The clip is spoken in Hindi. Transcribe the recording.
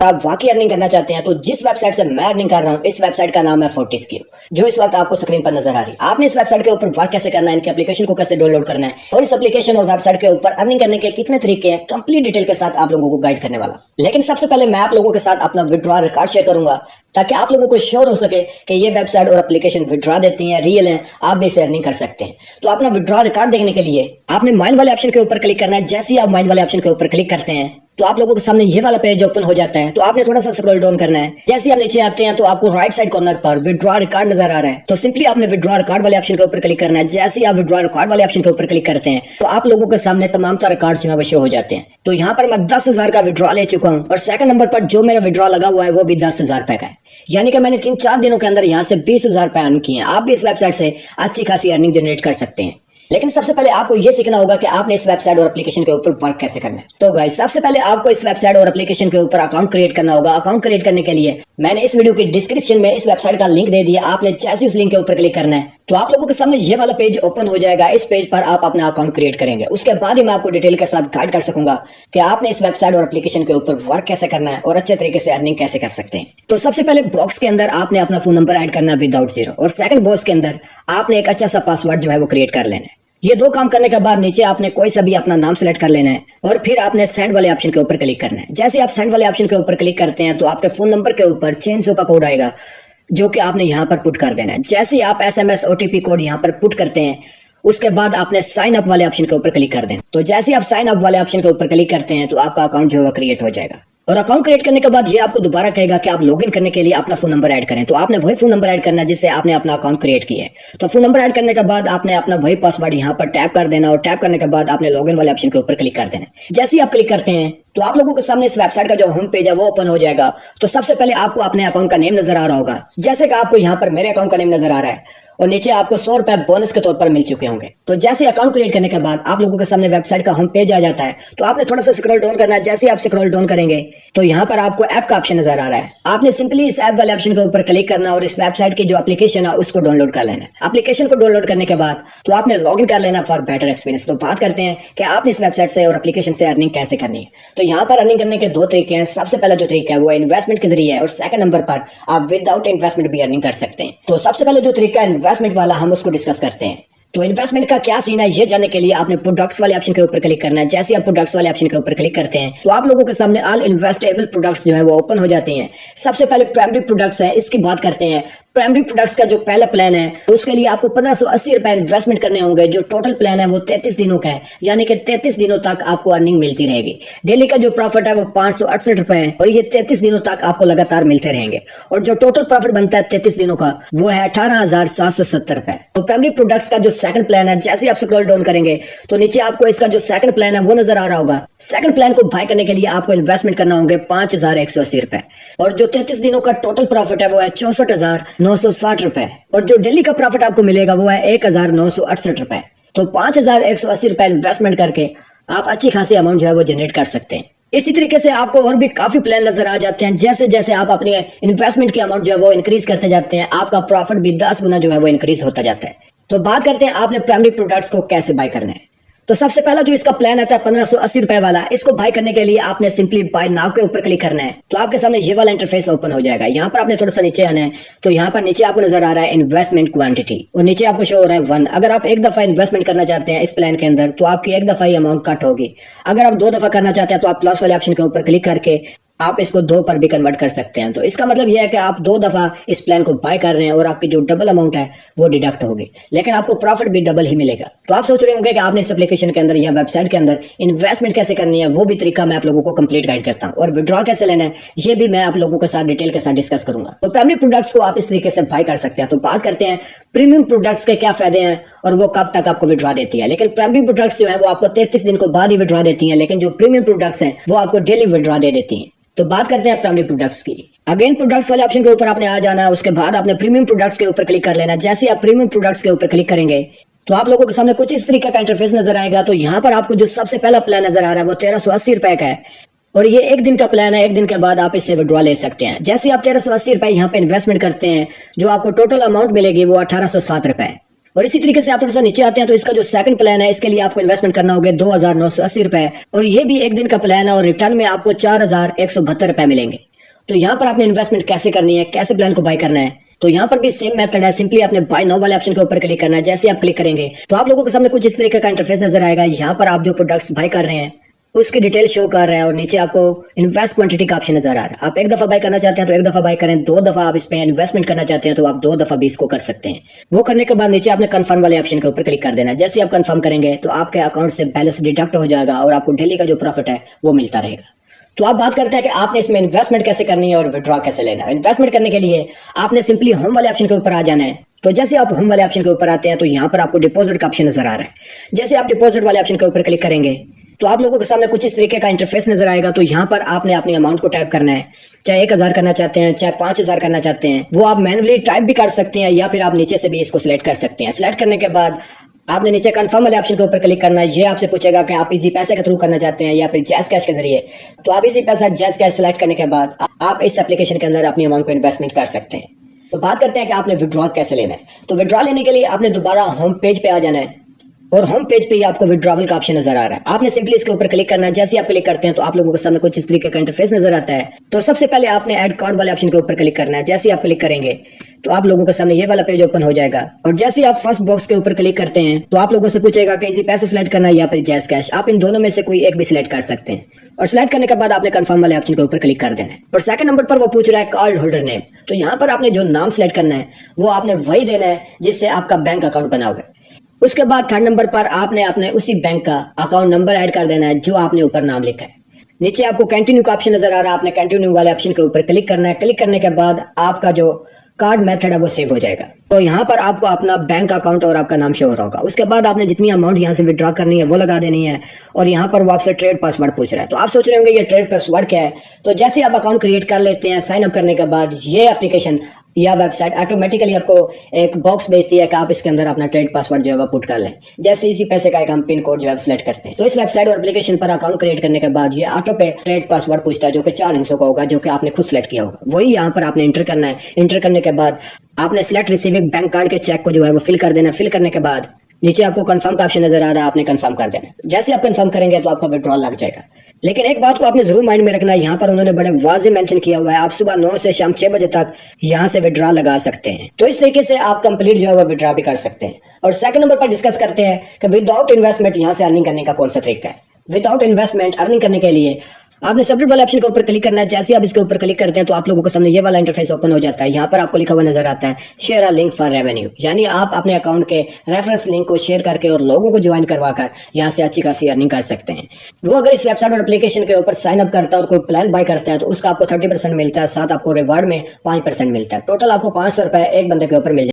आप वाकई अर्निंग करना चाहते हैं तो जिस वेबसाइट से मैं अर्निंग कर रहा हूँ इस वेबसाइट का नाम है फोर्टिस्क्यू, जो इस वक्त आपको स्क्रीन पर नजर आ रही है। आपने इस वेबसाइट के ऊपर वर्क कैसे करना है, इनके एप्लीकेशन को कैसे डाउनलोड करना है और इस एप्लीकेशन और वेबसाइट के ऊपर अर्निंग करने के कितने तरीके हैं, कंप्लीट डिटेल के साथ आप लोगों को गाइड करने वाला। लेकिन सबसे पहले मैं आप लोगों के साथ अपना विड्रॉ रिकॉर्ड शेयर करूंगा ताकि आप लोगों को श्योर हो सके कि ये वेबसाइट और एप्लीकेशन विड्रॉ देती हैं, रियल है, आप भी इसे अर्निंग कर सकते हैं। तो अपना विड्रॉ रिकॉर्ड देखने के लिए आपने माइन वाले ऑप्शन के ऊपर क्लिक करना है। जैसे ही आप माइन वाले ऑप्शन के ऊपर क्लिक करते हैं तो आप लोगों के सामने ये वाला पेज ओपन हो जाता है। तो आपने थोड़ा सा स्क्रॉल डाउन करना है। जैसे आप नीचे आते हैं तो आपको राइट साइड कॉर्नर पर विड्रॉ रिकॉर्ड नजर आ रहा है। तो सिंपली आपने विड्रॉ रिकॉर्ड वाले ऑप्शन के ऊपर क्लिक करना है। जैसे ही आप विड्रॉ रिकॉर्ड वाले ऑप्शन के ऊपर क्लिक करते हैं तो आप लोगों के सामने तमाम तरह रिकॉर्ड जो है वो शो हो जाते हैं। तो यहाँ पर मैं 10,000 का विड्रॉ ले चुका हूँ और सेकंड नंबर पर जो मेरा विड्रॉ लगा हुआ है वो भी 10,000 रुपए का है। यानी कि मैंने 3-4 दिनों के अंदर यहाँ से 20,000 रुपए अर्न किए हैं। आप भी इस वेबसाइट से अच्छी खासी अर्निंग जनरेट कर सकते हैं। लेकिन सबसे पहले आपको यह सीखना होगा कि आपने इस वेबसाइट और एप्लीकेशन के ऊपर वर्क कैसे करना है। तो गाइस सबसे पहले आपको इस वेबसाइट और एप्लीकेशन के ऊपर अकाउंट क्रिएट करना होगा। अकाउंट क्रिएट करने के लिए मैंने इस वीडियो की डिस्क्रिप्शन में इस वेबसाइट का लिंक दे दिया। आपने जैसे उस लिंक के ऊपर क्लिक करना है तो आप लोगों के सामने ये वाला पेज ओपन हो जाएगा। इस पेज पर आप अपना अकाउंट क्रिएट करेंगे। उसके बाद ही मैं आपको डिटेल के साथ गाइड कर सकूंगा कि आपने इस वेबसाइट और एप्लीकेशन के ऊपर वर्क कैसे करना है और अच्छे तरीके से अर्निंग कैसे कर सकते हैं। तो सबसे पहले बॉक्स के अंदर आपने अपना फोन नंबर ऐड करना है विदाउट जीरो, और सेकंड बॉक्स के अंदर आपने एक अच्छा सा पासवर्ड जो है वो क्रिएट कर लेना है। ये दो काम करने के बाद नीचे आपने कोई सा भी अपना नाम सेलेक्ट कर लेना है और फिर आपने सेंड वाले ऑप्शन के ऊपर क्लिक करना है। जैसे आप सेंड वाले ऑप्शन के ऊपर क्लिक करते हैं तो आपके फोन नंबर के ऊपर चेंज का कोड आएगा जो कि आपने यहाँ पर पुट कर देना है। जैसे ही आप SMS OTP कोड यहाँ पर पुट करते हैं उसके बाद आपने साइन अप वाले ऑप्शन के ऊपर क्लिक कर देना। तो जैसे ही आप साइन अप वाले ऑप्शन के ऊपर क्लिक करते हैं तो आपका अकाउंट जो है क्रिएट हो जाएगा। और अकाउंट क्रिएट करने के बाद ये आपको दोबारा कहेगा कि आप लॉगिन करने के लिए अपना फोन नंबर ऐड करें। तो आपने वही फोन नंबर ऐड करना है जिससे आपने अपना अकाउंट क्रिएट किया है। तो फोन नंबर ऐड करने के बाद आपने अपना वही पासवर्ड यहाँ पर टैप कर देना और टैप करने के बाद आपने लॉगिन वाले ऑप्शन के ऊपर क्लिक कर देना। जैसे ही आप क्लिक करते हैं तो आप लोगों के सामने इस वेबसाइट का जो होम पेज है वो ओपन हो जाएगा। तो सबसे पहले आपको अपने अकाउंट का नेम नजर आ रहा होगा, जैसे कि आपको यहाँ पर मेरे अकाउंट का नेम नजर आ रहा है और नीचे आपको 100 रुपए बोनस के तौर पर मिल चुके होंगे। तो जैसे अकाउंट क्रिएट करने के बाद आप लोगों के सामने वेबसाइट का होम पेज आ जाता है। तो आपने थोड़ा सा स्क्रॉल डाउन करना है। जैसे आप स्क्रॉल डाउन करेंगे तो यहाँ पर आपको ऐप का ऑप्शन नजर आ रहा है। आपने सिंपली इस ऐप वाले ऑप्शन के ऊपर क्लिक करना और इस वेबसाइट की जो एप्लीकेशन है उसको डाउनलोड कर लेना है। एप्लीकेशन को डाउनलोड करने के बाद तो आपने लॉगिन कर लेना फॉर बेटर एक्सपीरियंस। तो बात करते हैं कि आपने इस वेबसाइट से और एप्लीकेशन से अर्निंग कैसे करनी है। तो यहाँ पर अर्निंग करने के दो तरीके हैं। सबसे पहला जो तरीका है वो इन्वेस्टमेंट के जरिए है और सेकंड नंबर पर आप विदाउट इन्वेस्टमेंट भी अर्निंग कर सकते हैं। तो सबसे पहले जो तरीका है इन्वेस्टमेंट वाला हम उसको डिस्कस करते हैं। तो इन्वेस्टमेंट का क्या सीन है ये जानने के लिए आपने प्रोडक्ट्स वाले ऑप्शन के ऊपर क्लिक करना है। जैसे आप प्रोडक्ट्स वाले ऑप्शन के ऊपर क्लिक करते हैं तो आप लोगों के सामने ऑल इन्वेस्टेबल प्रोडक्ट्स जो है वो ओपन हो जाते हैं। सबसे पहले प्राइमरी प्रोडक्ट्स है, इसकी बात करते हैं। प्राइमरी प्रोडक्ट्स का जो पहला प्लान है तो उसके लिए आपको 1580 रुपए इन्वेस्टमेंट करने होंगे। जो टोटल प्लान है वो 33 दिनों का है, यानी कि 33 दिनों तक आपको अर्निंग मिलती रहेगी। डेली का जो प्रॉफिट है वो 568 रुपए है और ये 33 दिनों तक आपको लगातार मिलते रहेंगे। और जो टोटल प्रॉफिट बनता है 33 दिनों का वो है 18,770 रुपए। तो प्राइमरी प्रोडक्ट्स का जो सेकंड प्लान है, जैसे आप स्क्रॉल डाउन करेंगे तो नीचे आपको इसका जो सेकंड प्लान है वो नजर आ रहा होगा। सेकंड प्लान को बाय करने के लिए आपको इन्वेस्टमेंट करना होंगे 5,180 रुपए और जो 33 दिनों का टोटल प्रॉफिट है वो है 64,960 रुपए और जो डेली का प्रॉफिट आपको मिलेगा वो है 1,968 रुपए। तो 5,180 रुपए इन्वेस्टमेंट करके आप अच्छी खासी अमाउंट जो है वो जनरेट कर सकते हैं। इसी तरीके से आपको और भी काफी प्लान नजर आ जाते हैं। जैसे जैसे आप अपनी इन्वेस्टमेंट की अमाउंट जो है वो इंक्रीज करते जाते हैं आपका प्रॉफिट भी 10 गुना जो है वो इंक्रीज होता जाता है। तो बात करते हैं आपने प्राइमरी प्रोडक्ट्स को कैसे बाय करना है। तो सबसे पहला जो इसका प्लान आता है 1580 रुपए वाला, इसको बाय करने के लिए आपने सिंपली बाय नाउ के ऊपर क्लिक करना है। तो आपके सामने ये वाला इंटरफेस ओपन हो जाएगा। यहाँ पर आपने थोड़ा सा नीचे आना है। तो यहाँ पर नीचे आपको नजर आ रहा है इन्वेस्टमेंट क्वांटिटी और नीचे आपको शो हो रहा है 1। अगर आप एक दफा इन्वेस्टमेंट करना चाहते हैं इस प्लान के अंदर तो आपकी एक दफा ही अमाउंट कट होगी। अगर आप 2 दफा करना चाहते हैं तो आप प्लस वाले ऑप्शन के ऊपर क्लिक करके आप इसको 2 पर भी कन्वर्ट कर सकते हैं। तो इसका मतलब यह है कि आप 2 दफा इस प्लान को बाय कर रहे हैं और आपकी जो डबल अमाउंट है वो डिडक्ट होगी, लेकिन आपको प्रॉफिट भी डबल ही मिलेगा। तो आप सोच रहे होंगे कि आपने इस एप्लीकेशन के अंदर या वेबसाइट के अंदर इन्वेस्टमेंट कैसे करनी है, वो भी तरीका मैं आप लोगों को कंप्लीट गाइड करता हूँ और विड्रॉ कैसे लेना है ये भी मैं आप लोगों के साथ डिटेल के साथ डिस्कस करूंगा। तो प्राइमरी प्रोडक्ट्स को आप इस तरीके से बाय कर सकते हैं। तो बात करते हैं प्रीमियम प्रोडक्ट्स के क्या फायदे हैं और वो कब तक आपको विड्रॉ देती है। लेकिन प्राइमरी प्रोडक्ट्स जो है वो आपको 33 दिन को बाद ही विड्रॉ देती है, लेकिन जो प्रीमियम प्रोडक्ट्स हैं वो आपको डेली विड्रॉ दे देती है। तो बात करते हैं प्राइमरी प्रोडक्ट्स की। अगेन प्रोडक्ट्स वाले ऑप्शन के ऊपर आपने आ जाना है। उसके बाद आपने प्रीमियम प्रोडक्ट्स के ऊपर क्लिक कर लेना। जैसे आप प्रीमियम प्रोडक्ट्स के ऊपर क्लिक करेंगे तो आप लोगों के सामने कुछ इस तरीके का इंटरफेस नजर आएगा। तो यहाँ पर आपको जो सबसे पहला प्लान नजर आ रहा है वो 1380 रुपए का है और ये 1 दिन का प्लान है। 1 दिन के बाद आप इससे विड्रॉ ले सकते हैं। जैसे आप 1380 रुपए यहाँ पे इन्वेस्टमेंट करते हैं जो आपको टोटल अमाउंट मिलेगी वो 1807 रुपए है। और इसी तरीके से आप थोड़ा सा नीचे आते हैं तो इसका जो सेकंड प्लान है इसके लिए आपको इन्वेस्टमेंट करना होगा 2,980 रुपए और ये भी 1 दिन का प्लान है और रिटर्न में आपको 4,172 रुपए मिलेंगे। तो यहाँ पर आपने इन्वेस्टमेंट कैसे करनी है, कैसे प्लान को बाय करना है, तो यहाँ पर भी सेम मेथड है। सिंपली आपने बाय नाउ वाले ऑप्शन के ऊपर क्लिक करना है। जैसे आप क्लिक करेंगे तो आप लोगों के सामने कुछ इस तरीके का इंटरफेस नजर आएगा। यहाँ पर आप जो प्रोडक्ट्स बाय कर रहे हैं उसकी डिटेल शो कर रहे हैं और नीचे आपको इन्वेस्ट क्वांटिटी का ऑप्शन नजर आ रहा है। आप एक दफा बाय करना चाहते हैं तो एक दफा बाय करें, 2 दफा आप इस पे इन्वेस्टमेंट करना चाहते हैं तो आप 2 दफा भी इसको कर सकते हैं। वो करने के बाद नीचे आपने कंफर्म वाले ऑप्शन के ऊपर क्लिक कर देना है। जैसे आप कंफर्म करेंगे तो आपके अकाउंट से बैलेंस डिडक्ट हो जाएगा और आपको डेली का जो प्रॉफिट है वो मिलता रहेगा। तो आप बात करते हैं कि आपने इसमें इन्वेस्टमेंट कैसे करनी है और विड्रॉ कैसे लेना है। इन्वेस्टमेंट करने के लिए आपने सिंपली होम वाले ऑप्शन के ऊपर आ जाना है। तो जैसे आप होम वाले ऑप्शन के ऊपर आते हैं तो यहाँ पर आपको डिपॉजिट का ऑप्शन नजर आ रहा है। जैसे आप डिपॉजिट वाले ऑप्शन के ऊपर क्लिक करेंगे तो आप लोगों के सामने कुछ इस तरीके का इंटरफेस नजर आएगा। तो यहाँ पर आपने अपनी अमाउंट को टाइप करना है, चाहे 1000 करना चाहते हैं, चाहे 5000 करना चाहते हैं, वो आप मैनुअली टाइप भी कर सकते हैं या फिर आप नीचे से भी इसको सिलेक्ट कर सकते हैं। सिलेक्ट करने के बाद आपने नीचे कंफर्म वाले ऑप्शन के ऊपर क्लिक करना है। ये आपसे पूछेगा कि आप इजी पैसे के थ्रू करना चाहते हैं या फिर जैज़ कैश के जरिए। तो आप इजी पैसा जैज़ कैश सिलेक्ट करने के बाद आप इस एप्लीकेशन के अंदर अपनी अमाउंट को इन्वेस्टमेंट कर सकते हैं। तो बात करते हैं कि आपने विड्रॉ कैसे लेना है। तो विड्रॉ लेने के लिए आपने दोबारा होम पेज पे आ जाना है और होम पेज पे ही आपको विड्रॉवल का ऑप्शन नजर आ रहा है। आपने सिंपली इसके ऊपर क्लिक करना है। जैसे आप क्लिक करते हैं तो आप लोगों के सामने कुछ इस तरीके का इंटरफेस नजर आता है। तो सबसे पहले आपने ऐड कार्ड वाले ऑप्शन के ऊपर क्लिक करना है। जैसे आप क्लिक करेंगे तो आप लोगों के सामने ये वाला पेज ओपन हो जाएगा और जैसे आप फर्स्ट बॉक्स के ऊपर क्लिक करते हैं तो आप लोगों से पूछेगा कि इसी पैसे सिलेक्ट करना है या फिर जैज़ कैश। आप इन दोनों में से कोई एक भी सिलेक्ट कर सकते हैं और सिलेक्ट करने के बाद आपने कंफर्म वाले ऑप्शन के ऊपर क्लिक कर देना है। और सेकंड नंबर पर वो पूछ रहा है कार्ड होल्डर नेम। तो यहाँ पर आपने जो नाम सिलेक्ट करना है वो आपने वही देना है जिससे आपका बैंक अकाउंट बना हुआ है। उसके बाद थर्ड नंबर पर आपने अपने उसी बैंक का अकाउंट नंबर ऐड कर देना है जो आपने ऊपर नाम लिखा है। नीचे आपको कंटिन्यू का ऑप्शन नजर आ रहा है। आपने कंटिन्यू वाले ऑप्शन के ऊपर क्लिक करना है। क्लिक करने के बाद आपका जो कार्ड मेथड है वो सेव हो जाएगा। तो यहाँ पर आपको अपना बैंक अकाउंट और आपका नाम शो हो रहा होगा। उसके बाद आपने जितनी अमाउंट यहाँ से विड्रॉ करनी है वो लगा देनी है और यहाँ पर वो आपसे ट्रेड पासवर्ड पूछ रहा है। तो आप सोच रहे होंगे ये ट्रेड पासवर्ड क्या है। तो जैसे आप अकाउंट क्रिएट कर लेते हैं, साइन अप करने के बाद ये एप्लीकेशन या वेबसाइट ऑटोमेटिकली आपको एक बॉक्स भेजती है कि आप इसके अंदर अपना ट्रेड पासवर्ड जो है वो पुट कर लें। जैसे इसी पैसे का एक हम पिन कोड जो है सिलेक्ट करते हैं तो इस वेबसाइट और एप्लीकेशन पर अकाउंट क्रिएट करने के बाद ये ऑटो पे ट्रेड पासवर्ड पूछता है जो कि 4 अंकों का होगा, जो कि आपने खुद सिलेक्ट किया होगा। वही यहाँ पर आपने इंटर करना है। इंटर करने के बाद आपने सिलेक्ट रिसीविंग बैंक कार्ड के चेक को जो है वो फिल कर देना। फिल करने के बाद नीचे आपको कंफर्म का ऑप्शन नजर आ रहा है, आपने कंफर्म कर देना। जैसे आप कंफर्म करेंगे तो आपका विड्रॉल लग जाएगा। लेकिन एक बात को आपने जरूर माइंड में रखना है, यहाँ पर उन्होंने बड़े वाज़ेह मेंशन किया हुआ है आप सुबह 9 से शाम 6 बजे तक यहाँ से विड्रॉ लगा सकते हैं। तो इस तरीके से आप कंप्लीट जो है वो विड्रॉ भी कर सकते हैं। और सेकंड नंबर पर डिस्कस करते हैं कि विदाउट इन्वेस्टमेंट यहाँ से अर्निंग करने का कौन सा तरीका है। विदाउट इन्वेस्टमेंट अर्निंग करने के लिए आपने सब्जेक्ट वाले ऑप्शन के ऊपर क्लिक करना है। जैसे आप इसके ऊपर क्लिक करते हैं तो आप लोगों के सामने ये वाला इंटरफेस ओपन हो जाता है। यहाँ पर आपको लिखा हुआ नजर आता है share a link for revenue, यानी आप अपने अकाउंट के रेफरेंस लिंक को शेयर करके और लोगों को ज्वाइन करवाकर यहाँ से अच्छी खासी अर्निंग कर सकते हैं। वो अगर इस वेबसाइट और एप्लीकेशन के ऊपर साइन अप करता है और कोई प्लान बाय करता है तो उसका आपको 30% मिलता है, साथ आपको रिवार्ड में 5% मिलता है। टोटल आपको 500 रुपए एक बंदे के ऊपर मिल